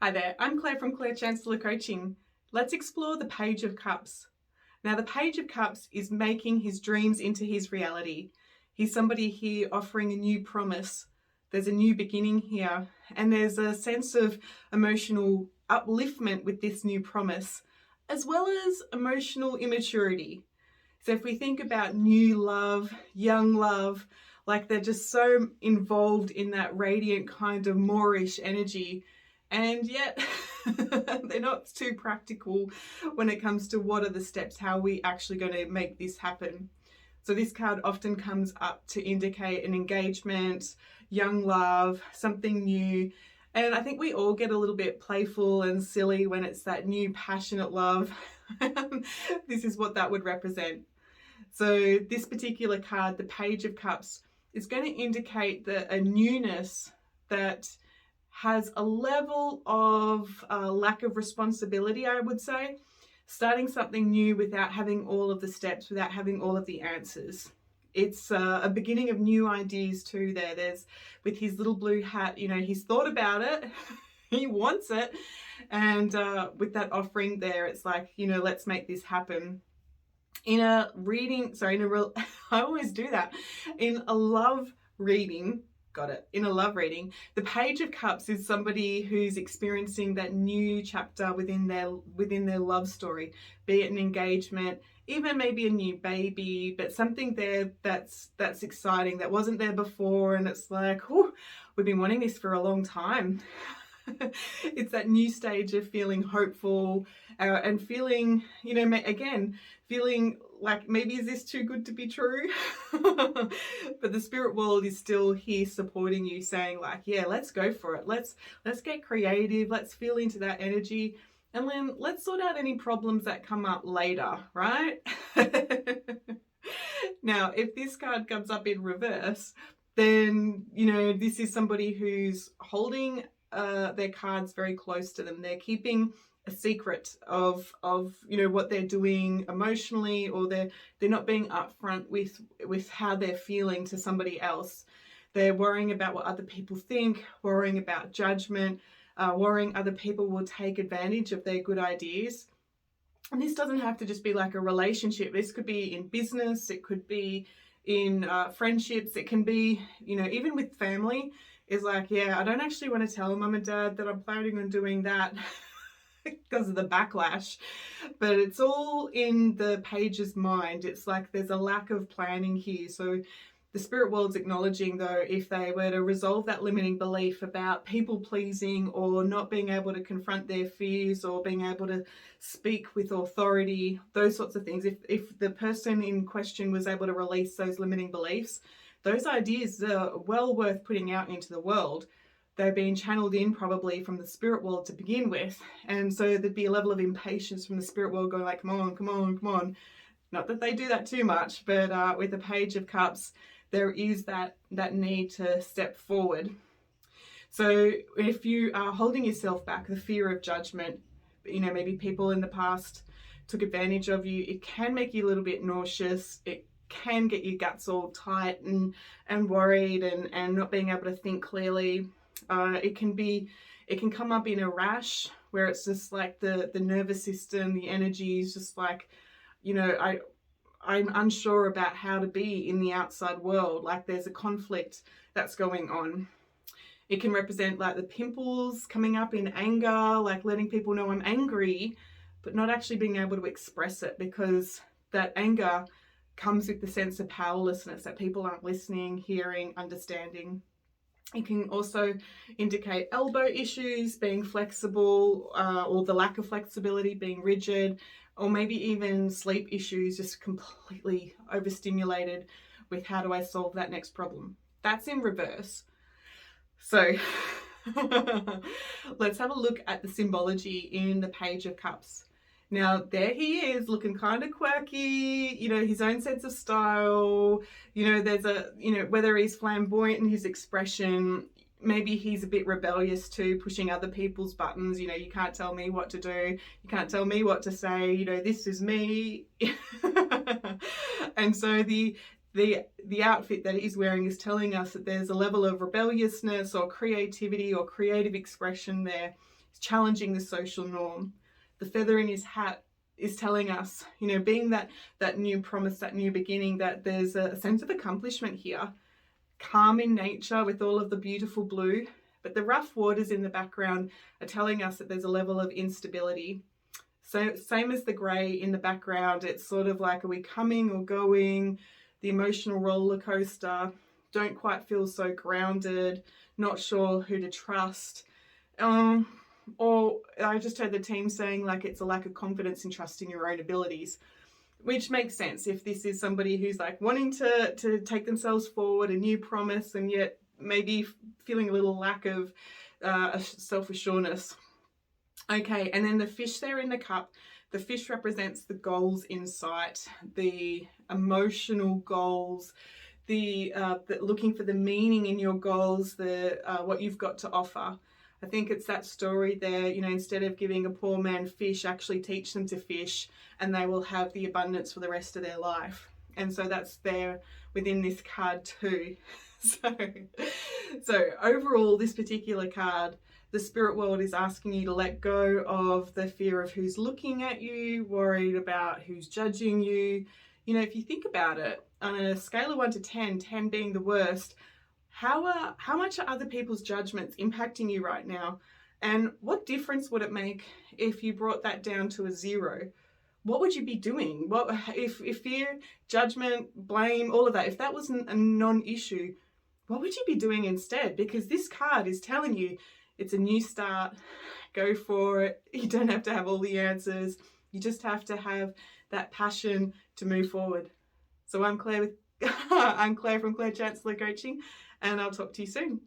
Hi there, I'm Claire from Chancellor Coaching. Let's explore the Page of Cups. Now, the Page of Cups is making his dreams into his reality. He's somebody here offering a new promise. There's a new beginning here, and there's a sense of emotional upliftment with this new promise, as well as emotional immaturity. So if we think about new love, young love, like they're just so involved in that radiant kind of Moorish energy, and yet they're not too practical when it comes to what are the steps, how are we actually going to make this happen. So this card often comes up to indicate an engagement, young love, something new. And I think we all get a little bit playful and silly when it's that new passionate love. This is what that would represent. So this particular card, the Page of Cups, is going to indicate a newness that has a level of lack of responsibility, I would say. Starting something new without having all of the steps, without having all of the answers. It's a beginning of new ideas too there. There's, with his little blue hat, he's thought about it. He wants it. And with that offering there, it's like, let's make this happen. In a reading, I always do that. In a love reading, in a love reading, the Page of Cups is somebody who's experiencing that new chapter within their love story, be it an engagement, even maybe a new baby, but something there that's exciting, that wasn't there before, and it's like, oh, we've been wanting this for a long time. It's that new stage of feeling hopeful and feeling, feeling like maybe is this too good to be true? But the spirit world is still here supporting you, saying like, yeah, let's go for it. Let's get creative. Let's feel into that energy. And then let's sort out any problems that come up later, right? Now, if this card comes up in reverse, then, this is somebody who's holding their cards very close to them. They're keeping a secret of what they're doing emotionally, or they're not being upfront with how they're feeling to somebody else. They're worrying about what other people think, worrying about judgment, worrying other people will take advantage of their good ideas. And this doesn't have to just be like a relationship. This could be in business, it could be in friendships, it can be, even with family. Is like, yeah, I don't actually want to tell mum and dad that I'm planning on doing that because of the backlash, but it's all in the page's mind. It's like there's a lack of planning here. So the spirit world's acknowledging, though, if they were to resolve that limiting belief about people pleasing or not being able to confront their fears or being able to speak with authority, those sorts of things, if the person in question was able to release those limiting beliefs, those ideas are well worth putting out into the world. They're being channeled in probably from the spirit world to begin with. And so there'd be a level of impatience from the spirit world going like, come on, come on, come on. Not that they do that too much, but with the Page of Cups, there is that need to step forward. So if you are holding yourself back, the fear of judgment, maybe people in the past took advantage of you, it can make you a little bit nauseous. It can get your guts all tight and worried and not being able to think clearly. It can come up in a rash where it's just like the nervous system, the energy is just like, I'm unsure about how to be in the outside world. Like there's a conflict that's going on. It can represent like the pimples coming up in anger, like letting people know I'm angry, but not actually being able to express it because that anger comes with the sense of powerlessness, that people aren't listening, hearing, understanding. It can also indicate elbow issues, being flexible, or the lack of flexibility, being rigid, or maybe even sleep issues, just completely overstimulated with how do I solve that next problem. That's in reverse. So let's have a look at the symbology in the Page of Cups. Now, there he is, looking kind of quirky, his own sense of style, there's whether he's flamboyant in his expression, maybe he's a bit rebellious too, pushing other people's buttons, you can't tell me what to do, you can't tell me what to say, this is me. And so the outfit that he's wearing is telling us that there's a level of rebelliousness or creativity or creative expression there. challenging the social norm. The feather in his hat is telling us, you know, being that new promise, that new beginning, that there's a sense of accomplishment here. Calm in nature with all of the beautiful blue, but the rough waters in the background are telling us that there's a level of instability. So same as the grey in the background, it's sort of like, are we coming or going? The emotional roller coaster, don't quite feel so grounded, not sure who to trust. Or I just heard the team saying like it's a lack of confidence in trusting your own abilities, which makes sense if this is somebody who's like wanting to take themselves forward, a new promise, and yet maybe feeling a little lack of self-assuredness. Okay, and then the fish there in the cup, the fish represents the goals in sight, the emotional goals, the looking for the meaning in your goals, the what you've got to offer. I think it's that story there, you know, instead of giving a poor man fish, actually teach them to fish and they will have the abundance for the rest of their life. And so that's there within this card too. So overall, this particular card, the spirit world is asking you to let go of the fear of who's looking at you, worried about who's judging you. You know, if you think about it, on a scale of 1 to 10, 10 being the worst, how much are other people's judgments impacting you right now? And what difference would it make if you brought that down to a 0? What would you be doing? What if fear, judgment, blame, all of that, if that wasn't a non-issue, what would you be doing instead? Because this card is telling you it's a new start, go for it. You don't have to have all the answers. You just have to have that passion to move forward. So I'm Claire from Claire Chancellor Coaching, and I'll talk to you soon.